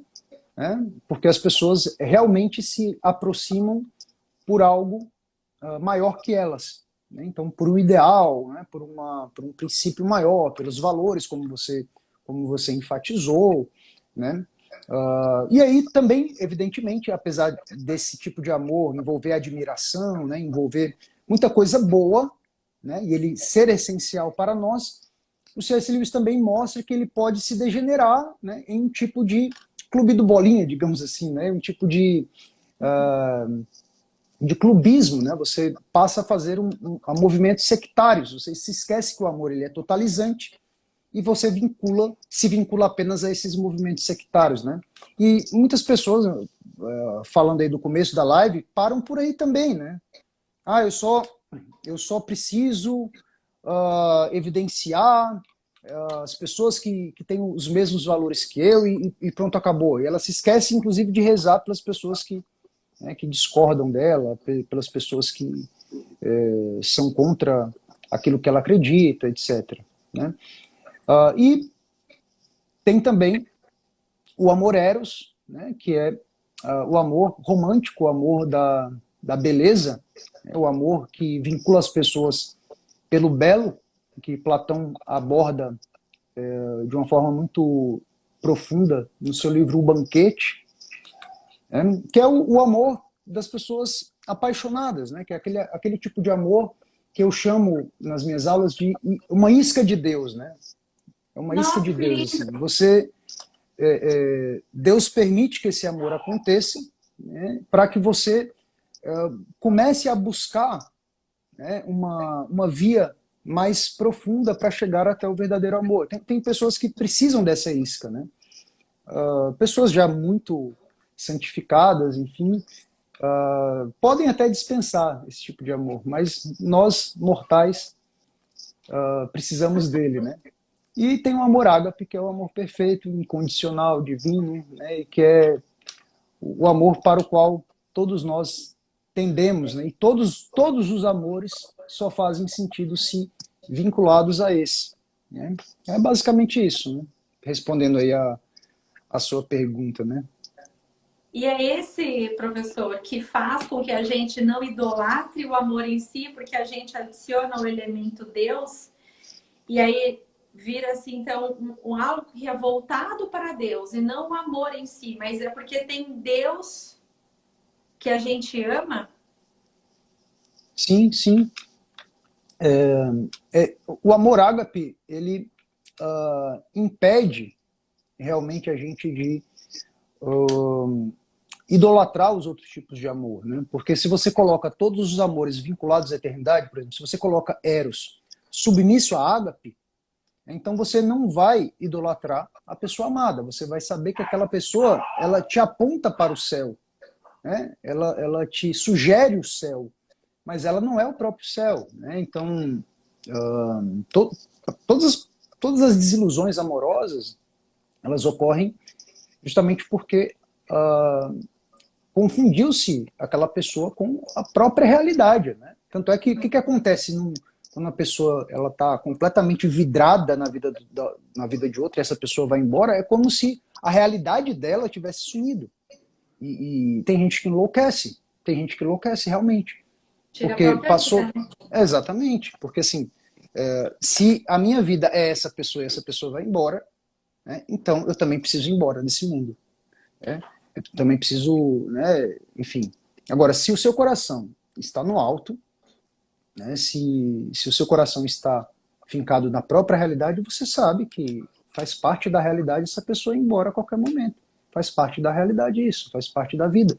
né? Porque as pessoas realmente se aproximam por algo maior que elas. Né? Então, por um ideal, né? por um princípio maior, pelos valores, como você enfatizou, né? E aí também, evidentemente, apesar desse tipo de amor envolver admiração, né, envolver muita coisa boa, né, e ele ser essencial para nós, o C.S. Lewis também mostra que ele pode se degenerar, né, em um tipo de clube do bolinha, digamos assim, né, um tipo de clubismo, né, você passa a fazer movimentos sectários, você se esquece que o amor ele é totalizante, e você se vincula apenas a esses movimentos sectários, né? E muitas pessoas, falando aí do começo da live, param por aí também, né? Eu só eu só preciso evidenciar as pessoas que têm os mesmos valores que eu e pronto, acabou. E ela se esquece, inclusive, de rezar pelas pessoas que discordam dela, pelas pessoas que são contra aquilo que ela acredita, etc. Né? E tem também o amor eros, né, que é o amor romântico, o amor da beleza, né, o amor que vincula as pessoas pelo belo, que Platão aborda de uma forma muito profunda no seu livro O Banquete, que é o amor das pessoas apaixonadas, né, que é aquele tipo de amor que eu chamo nas minhas aulas de uma isca de Deus, né? É uma isca de Nossa, que Deus, lindo. assim. Deus permite que esse amor aconteça, né, para que você comece a buscar, né, uma via mais profunda para chegar até o verdadeiro amor. Tem pessoas que precisam dessa isca, né? Pessoas já muito santificadas, enfim, podem até dispensar esse tipo de amor, mas nós, mortais, precisamos dele, né? E tem o amor ágape, que é o amor perfeito, incondicional, divino, né? E que é o amor para o qual todos nós tendemos, né? E todos os amores só fazem sentido se vinculados a esse, né? É basicamente isso, né? Respondendo aí a sua pergunta, né? E é esse, professor, que faz com que a gente não idolatre o amor em si, porque a gente adiciona o elemento Deus, e aí vira assim, então, algo que é voltado para Deus, e não o amor em si, mas é porque tem Deus que a gente ama. Sim, sim. O amor ágape, ele impede realmente a gente de idolatrar os outros tipos de amor, né? Porque se você coloca todos os amores vinculados à eternidade, por exemplo, se você coloca Eros submisso a ágape, então você não vai idolatrar a pessoa amada, você vai saber que aquela pessoa, ela te aponta para o céu, né? Ela te sugere o céu, mas ela não é o próprio céu, né? Então, to, todas, todas as desilusões amorosas, elas ocorrem justamente porque confundiu-se aquela pessoa com a própria realidade, né? Tanto é que o que acontece quando a pessoa ela está completamente vidrada na vida de outra e essa pessoa vai embora, é como se a realidade dela tivesse sumido. E tem gente que enlouquece realmente, Tira a porque própria passou vida, né? exatamente, porque assim, se a minha vida é essa pessoa e essa pessoa vai embora, né, então eu também preciso ir embora desse mundo. Né? Eu também preciso, né, enfim. Agora, se o seu coração está no alto, né, se o seu coração está fincado na própria realidade, você sabe que faz parte da realidade essa pessoa ir embora a qualquer momento. Faz parte da realidade isso, faz parte da vida.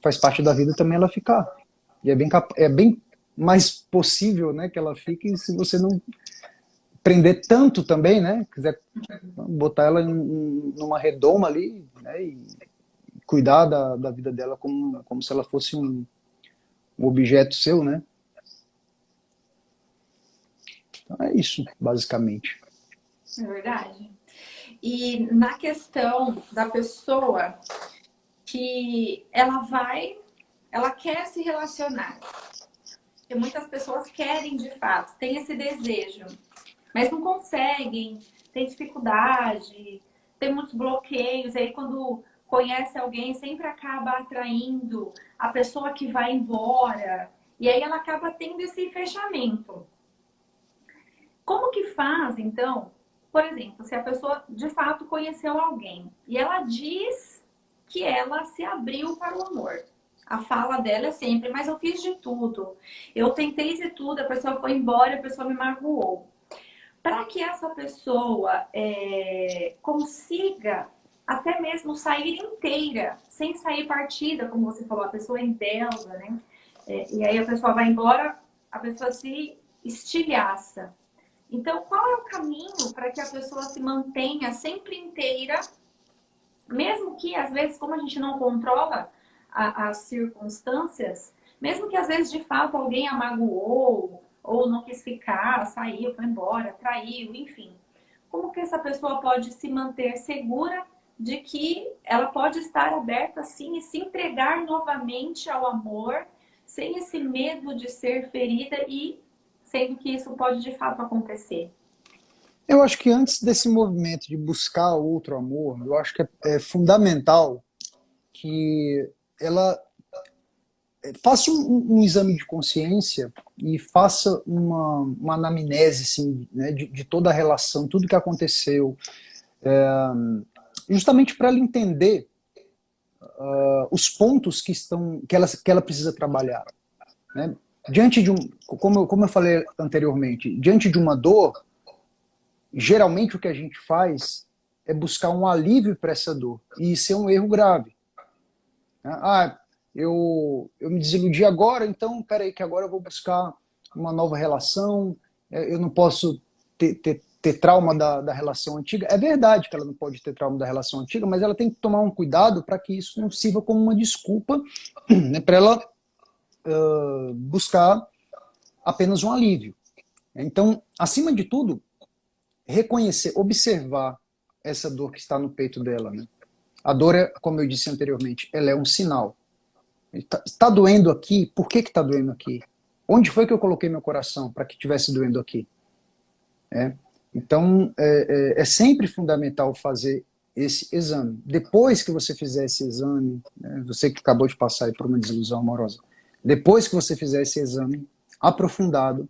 Faz parte da vida também ela ficar. E é bem mais possível, né, que ela fique se você não prender tanto também, né? Quiser botar ela numa redoma ali, né, e cuidar da vida dela como se ela fosse um objeto seu, né? Então é isso, basicamente. É verdade. E na questão da pessoa que ela quer se relacionar. Porque muitas pessoas querem de fato, têm esse desejo, mas não conseguem, tem dificuldade, tem muitos bloqueios. Aí quando conhece alguém, sempre acaba atraindo a pessoa que vai embora. E aí ela acaba tendo esse fechamento. Como que faz, então? Por exemplo, se a pessoa de fato conheceu alguém e ela diz que ela se abriu para o amor. A fala dela é sempre, mas eu fiz de tudo. Eu tentei de tudo, a pessoa foi embora, a pessoa me magoou. Para que essa pessoa consiga até mesmo sair inteira, sem sair partida, como você falou, a pessoa é endeusa, né? E aí a pessoa vai embora, a pessoa se estilhaça. Então, qual é o caminho para que a pessoa se mantenha sempre inteira, mesmo que, às vezes, como a gente não controla as circunstâncias, Mesmo que às vezes de fato alguém a magoou, ou não quis ficar, saiu, foi embora, traiu, enfim. Como que essa pessoa pode se manter segura de que ela pode estar aberta assim e se entregar novamente ao amor, sem esse medo de ser ferida e sendo que isso pode de fato acontecer? Eu acho que antes desse movimento de buscar outro amor, eu acho que é fundamental que ela faça um exame de consciência e faça uma anamnese assim, né, de toda a relação, tudo que aconteceu, justamente para ela entender os pontos que ela precisa trabalhar. Né? Diante de como eu falei anteriormente, diante de uma dor, geralmente o que a gente faz é buscar um alívio para essa dor, e isso é um erro grave. Ah, eu me desiludi agora, então peraí que agora eu vou buscar uma nova relação, eu não posso ter trauma da relação antiga. É verdade que ela não pode ter trauma da relação antiga, mas ela tem que tomar um cuidado para que isso não sirva como uma desculpa, né, para ela buscar apenas um alívio. Então, acima de tudo, reconhecer, observar essa dor que está no peito dela. Né? A dor, como eu disse anteriormente, ela é um sinal. Está doendo aqui? Por que está doendo aqui? Onde foi que eu coloquei meu coração para que estivesse doendo aqui? Então, é sempre fundamental fazer esse exame. Depois que você fizer esse exame, né, você que acabou de passar aí por uma desilusão amorosa, depois que você fizer esse exame aprofundado,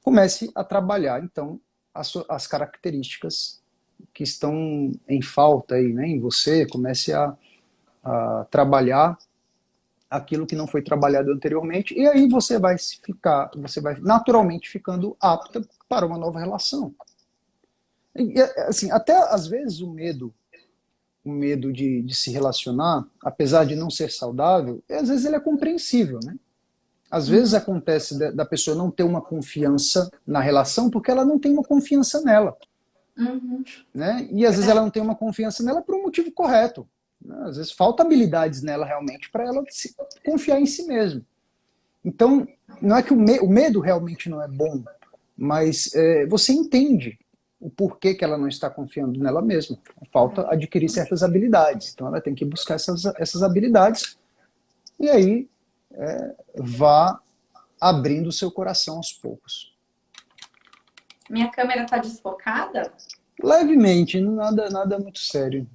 comece a trabalhar, então, as características que estão em falta aí, né, em você, comece a trabalhar aquilo que não foi trabalhado anteriormente, e aí você vai naturalmente ficando apta para uma nova relação. E, assim, até às vezes o medo de se relacionar, apesar de não ser saudável, às vezes ele é compreensível, né? Às vezes Uhum. acontece da pessoa não ter uma confiança na relação porque ela não tem uma confiança nela, Uhum. né? E às vezes ela Verdade. não tem uma confiança nela por um motivo correto, né? Às vezes falta habilidades nela realmente para ela confiar em si mesma. Então, não é que o medo realmente não é bom, mas você entende o porquê que ela não está confiando nela mesma. Falta adquirir certas habilidades. Então, ela tem que buscar essas habilidades e aí vá abrindo o seu coração aos poucos. Minha câmera tá desfocada? Levemente, nada muito sério.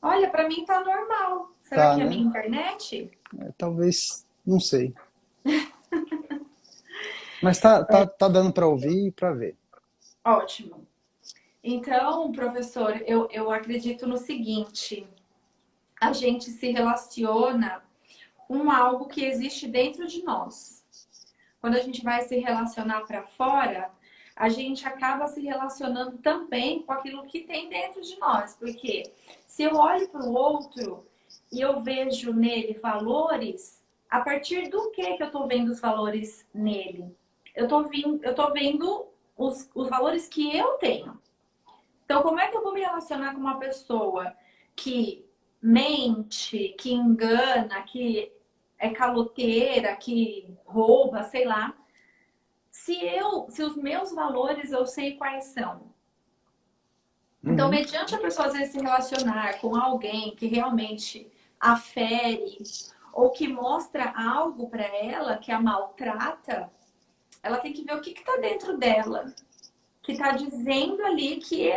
Olha, para mim tá normal. Será Tá, que é a né? minha internet? Talvez, não sei. Mas tá dando para ouvir e para ver. Ótimo. Então, professor, eu acredito no seguinte: a gente se relaciona com algo que existe dentro de nós. Quando a gente vai se relacionar para fora, a gente acaba se relacionando também com aquilo que tem dentro de nós. Porque se eu olho para o outro e eu vejo nele valores, a partir do que eu estou vendo os valores nele? Eu tô vendo os valores que eu tenho. Então, como é que eu vou me relacionar com uma pessoa que mente, que engana, que é caloteira, que rouba, sei lá? Se os meus valores eu sei quais são. Então, Uhum. mediante a pessoa às vezes se relacionar com alguém que realmente afere ou que mostra algo para ela que a maltrata, ela tem que ver o que está dentro dela, que está dizendo ali que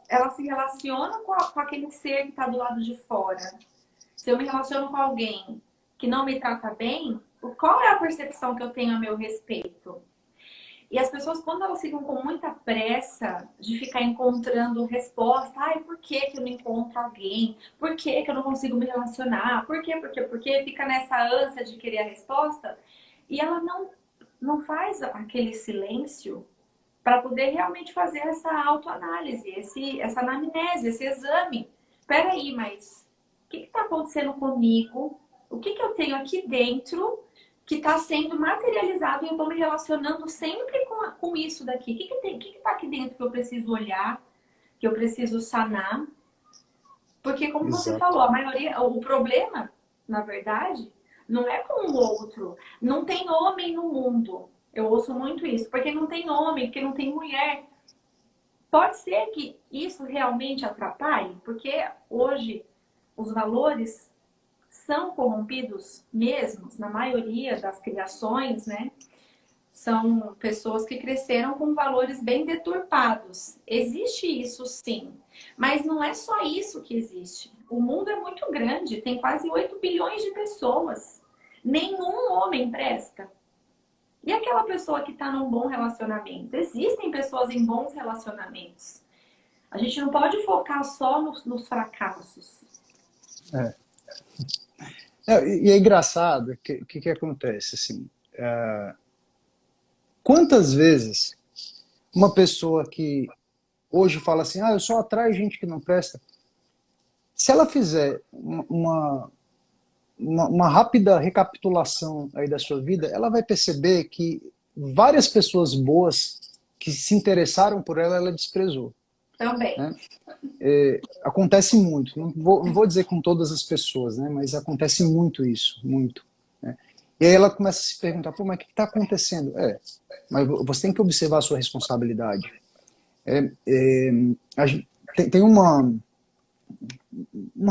ela se relaciona com aquele ser que está do lado de fora. Se eu me relaciono com alguém que não me trata bem, qual é a percepção que eu tenho a meu respeito? E as pessoas, quando elas ficam com muita pressa de ficar encontrando resposta, ai, por que, que eu não encontro alguém? Por que, que eu não consigo me relacionar? Por quê? Fica nessa ânsia de querer a resposta e ela não faz aquele silêncio para poder realmente fazer essa autoanálise, essa anamnese, esse exame. Espera aí, mas o que está acontecendo comigo? O que eu tenho aqui dentro que está sendo materializado e eu estou me relacionando sempre com isso daqui? O que está aqui dentro que eu preciso olhar, que eu preciso sanar? Porque, como você Exato. falou, a maioria, o problema, na verdade, não é com o outro. Não tem homem no mundo. Eu ouço muito isso, porque não tem homem, porque não tem mulher. Pode ser que isso realmente atrapalhe, porque hoje os valores são corrompidos mesmo, na maioria das criações, né? São pessoas que cresceram com valores bem deturpados. Existe isso sim, mas não é só isso que existe. O mundo é muito grande, tem quase 8 bilhões de pessoas. Nenhum homem presta. E aquela pessoa que está num bom relacionamento? Existem pessoas em bons relacionamentos. A gente não pode focar só nos fracassos. É. E é engraçado, o que acontece, assim, quantas vezes uma pessoa que hoje fala assim, eu só atraio gente que não presta, se ela fizer uma rápida recapitulação aí da sua vida, ela vai perceber que várias pessoas boas que se interessaram por ela, ela desprezou. Também. Né? Acontece muito, não vou dizer com todas as pessoas, né, mas acontece muito isso, muito. Né? E aí ela começa a se perguntar, pô, mas o que está acontecendo? Mas você tem que observar a sua responsabilidade. Tem uma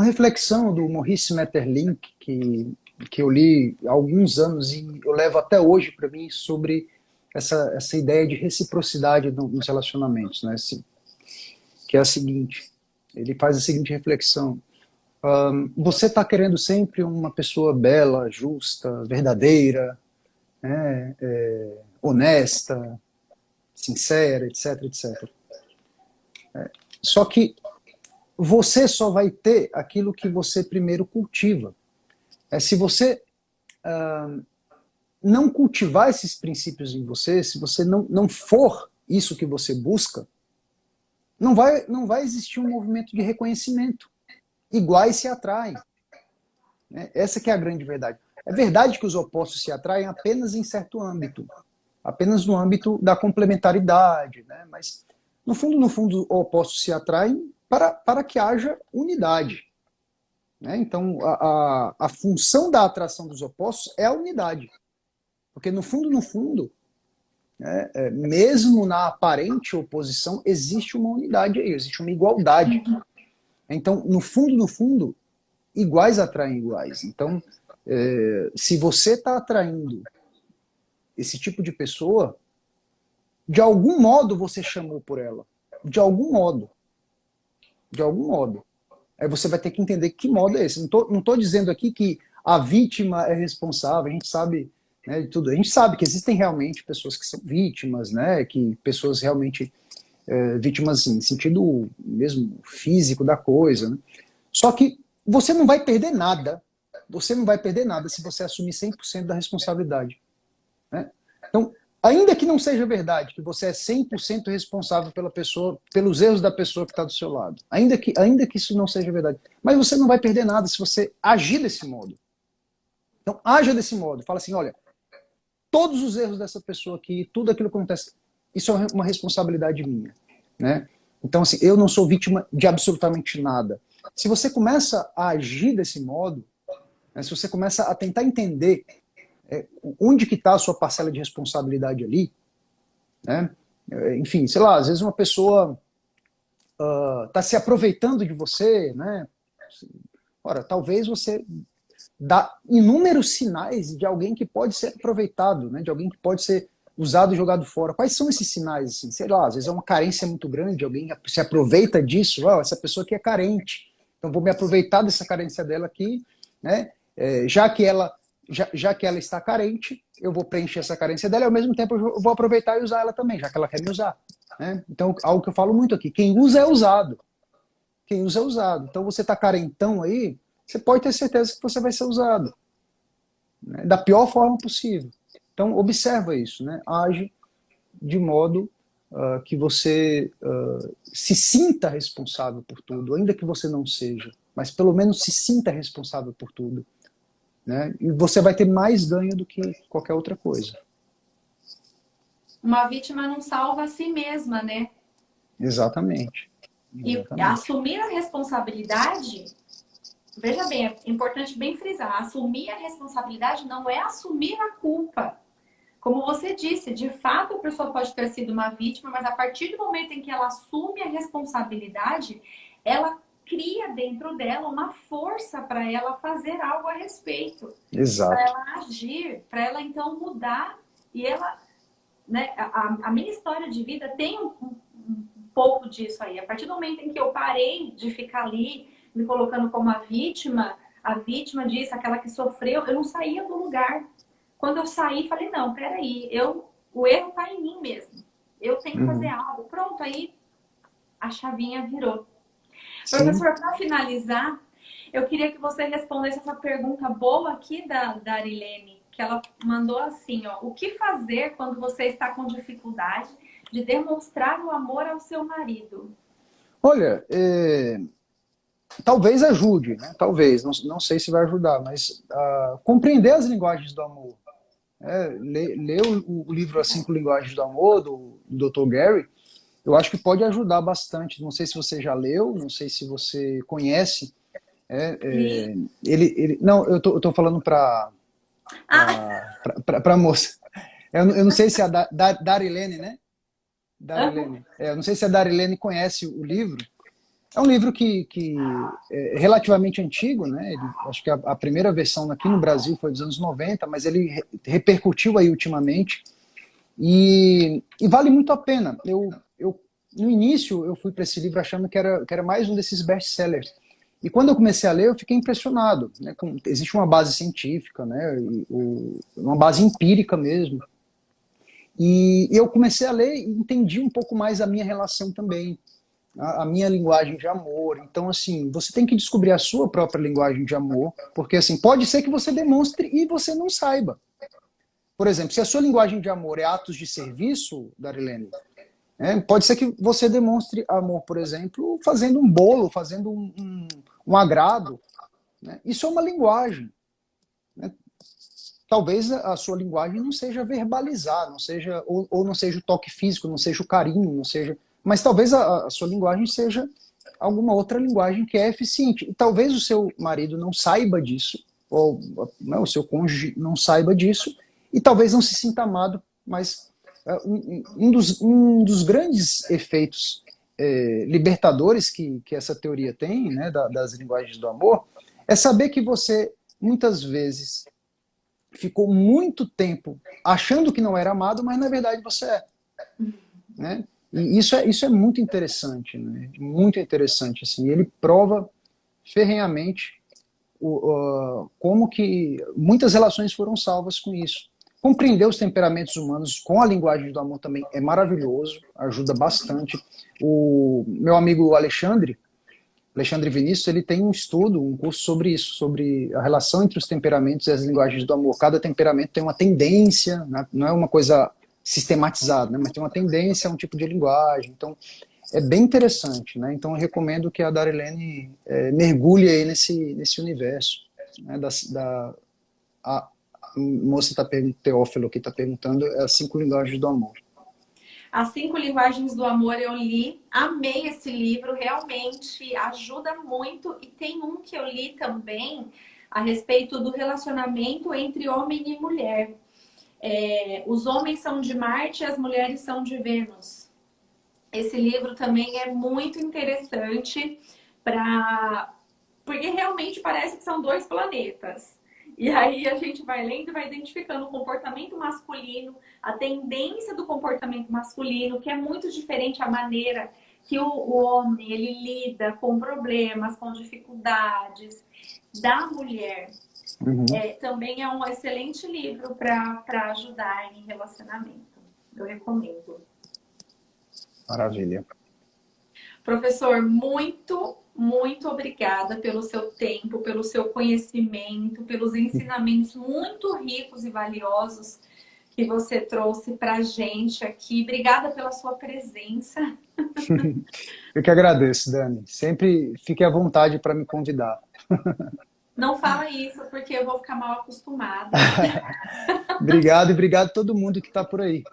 reflexão do Maurice Maeterlinck que eu li há alguns anos e eu levo até hoje para mim sobre essa ideia de reciprocidade nos relacionamentos, né? Que é a seguinte, ele faz a seguinte reflexão: você está querendo sempre uma pessoa bela, justa, verdadeira, né? Honesta, sincera, etc, etc. Só que você só vai ter aquilo que você primeiro cultiva. Se você não cultivar esses princípios em você, se você não for isso que você busca, não vai existir um movimento de reconhecimento. Iguais se atraem. Né? Essa que é a grande verdade. É verdade que os opostos se atraem apenas em certo âmbito, apenas no âmbito da complementaridade, né? Mas no fundo, opostos se atraem para que haja unidade. Né? Então, a função da atração dos opostos é a unidade. Porque no fundo, né, mesmo na aparente oposição, existe uma unidade aí, existe uma igualdade. Então, no fundo, iguais atraem iguais. Então, se você está atraindo esse tipo de pessoa, de algum modo você chamou por ela. De algum modo. De algum modo. Aí você vai ter que entender que modo é esse. Não tô dizendo aqui que a vítima é responsável, a gente sabe, né, de tudo. A gente sabe que existem realmente pessoas que são vítimas, né, que pessoas realmente vítimas em sentido mesmo físico da coisa. Né? Só que você não vai perder nada. Você não vai perder nada se você assumir 100% da responsabilidade. Né? Então, ainda que não seja verdade que você é 100% responsável pela pessoa, pelos erros da pessoa que está do seu lado, ainda que isso não seja verdade, mas você não vai perder nada se você agir desse modo. Então, haja desse modo. Fala assim, olha, todos os erros dessa pessoa aqui, tudo aquilo que acontece, isso é uma responsabilidade minha. Né? Então, assim, eu não sou vítima de absolutamente nada. Se você começa a agir desse modo, né, se você começa a tentar entender onde que está a sua parcela de responsabilidade ali, né? Enfim, sei lá, às vezes uma pessoa está se aproveitando de você, né? Ora, talvez você dá inúmeros sinais de alguém que pode ser aproveitado, né? De alguém que pode ser usado e jogado fora. Quais são esses sinais? Assim? Sei lá, às vezes é uma carência muito grande, alguém se aproveita disso, essa pessoa aqui é carente, então vou me aproveitar dessa carência dela aqui, né? Já que ela está carente, eu vou preencher essa carência dela e ao mesmo tempo eu vou aproveitar e usar ela também, já que ela quer me usar. Né? Então, algo que eu falo muito aqui, quem usa é usado. Quem usa é usado. Então você está carentão aí, você pode ter certeza que você vai ser usado. Né? Da pior forma possível. Então observa isso, né? Age de modo que você se sinta responsável por tudo, ainda que você não seja, mas pelo menos se sinta responsável por tudo. Né? E você vai ter mais ganho do que qualquer outra coisa. Uma vítima não salva a si mesma, né? Exatamente. E assumir a responsabilidade veja bem, é importante bem frisar, assumir a responsabilidade não é assumir a culpa. Como você disse, de fato a pessoa pode ter sido uma vítima, mas a partir do momento em que ela assume a responsabilidade, ela cria dentro dela uma força para ela fazer algo a respeito, para Exato. ela agir, para ela então mudar. E ela, né, a minha história de vida tem um pouco disso aí. A partir do momento em que eu parei de ficar ali me colocando como a vítima disso, aquela que sofreu, eu não saía do lugar. Quando eu saí, falei, não, peraí, o erro está em mim mesmo. Eu tenho que fazer Uhum. algo. Pronto, aí a chavinha virou. Sim. Professor, para finalizar, eu queria que você respondesse essa pergunta boa aqui da Arilene, que ela mandou assim, ó, o que fazer quando você está com dificuldade de demonstrar o amor ao seu marido? Olha, talvez ajude, né? Talvez, não sei se vai ajudar, mas compreender as linguagens do amor. Ler o livro As Cinco Linguagens do Amor, do Dr. Gary, eu acho que pode ajudar bastante. Não sei se você já leu, não sei se você conhece. É, E, é, não, eu tô falando para ah, a moça. Eu não sei se a Darilene, né? Darilene. Eu não sei se a Darilene conhece o livro. É um livro que é relativamente antigo, né? Acho que a primeira versão aqui no Brasil foi dos anos 90, mas ele repercutiu aí ultimamente e vale muito a pena. No início eu fui para esse livro achando que era mais um desses best-sellers. E quando eu comecei a ler, eu fiquei impressionado. Né? Existe uma base científica, né? Uma base empírica mesmo. E eu comecei a ler e entendi um pouco mais a minha relação também, a minha linguagem de amor. Então, assim, você tem que descobrir a sua própria linguagem de amor, porque, assim, pode ser que você demonstre e você não saiba. Por exemplo, se a sua linguagem de amor é atos de serviço, Darilene, pode ser que você demonstre amor, por exemplo, fazendo um bolo, fazendo um agrado. Né? Isso é uma linguagem. Né? Talvez a sua linguagem não seja verbalizar, não seja, ou não seja o toque físico, não seja o carinho, não seja. Mas talvez a sua linguagem seja alguma outra linguagem que é eficiente. E talvez o seu marido não saiba disso, ou não, o seu cônjuge não saiba disso, e talvez não se sinta amado, mas um dos grandes efeitos libertadores que essa teoria tem, né, das linguagens do amor, é saber que você, muitas vezes, ficou muito tempo achando que não era amado, mas na verdade você é. Né? E isso é muito interessante, né? Muito interessante. Assim. Ele prova ferrenhamente como que muitas relações foram salvas com isso. Compreender os temperamentos humanos com a linguagem do amor também é maravilhoso, ajuda bastante. O meu amigo Alexandre Vinícius, ele tem um estudo, um curso sobre isso, sobre a relação entre os temperamentos e as linguagens do amor. Cada temperamento tem uma tendência, né? Não é uma coisa sistematizada, né? Mas tem uma tendência a um tipo de linguagem. Então, é bem interessante, né? Então, eu recomendo que a Darilene mergulhe aí nesse universo. Né? A moça tá perguntando, Teófilo aqui está perguntando, as cinco linguagens do amor. As Cinco Linguagens do Amor eu li, amei esse livro, realmente ajuda muito. E tem um que eu li também a respeito do relacionamento entre homem e mulher. Os homens são de Marte e as mulheres são de Vênus. Esse livro também é muito interessante porque realmente parece que são dois planetas. E aí a gente vai lendo e vai identificando o comportamento masculino, a tendência do comportamento masculino, que é muito diferente a maneira que o homem ele lida com problemas, com dificuldades da mulher. Uhum. Também é um excelente livro para ajudar em relacionamento. Eu recomendo. Maravilha. Professor, muito obrigada pelo seu tempo, pelo seu conhecimento, pelos ensinamentos muito ricos e valiosos que você trouxe para a gente aqui. Obrigada pela sua presença. Eu que agradeço, Dani. Sempre fique à vontade para me convidar. Não fala isso porque eu vou ficar mal acostumada. Obrigado e obrigado a todo mundo que está por aí.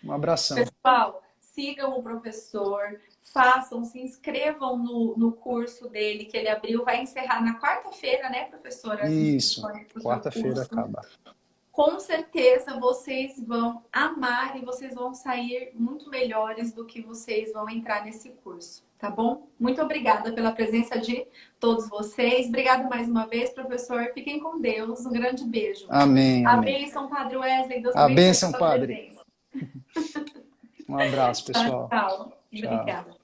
Um abração. Pessoal, sigam o professor, façam, se inscrevam no curso dele que ele abriu. Vai encerrar na quarta-feira, né, professora? As Isso, inscrições pro seu quarta-feira curso. acaba. Com certeza vocês vão amar e vocês vão sair muito melhores do que vocês vão entrar nesse curso, tá bom? Muito obrigada pela presença de todos vocês. Obrigada mais uma vez, professor. Fiquem com Deus. Um grande beijo. Amém, A amém. bênção, Padre Wesley. Deus A abençoe a bênção, sua Padre. presença. Um abraço, Tchau, pessoal. tchau. Tchau. Obrigada.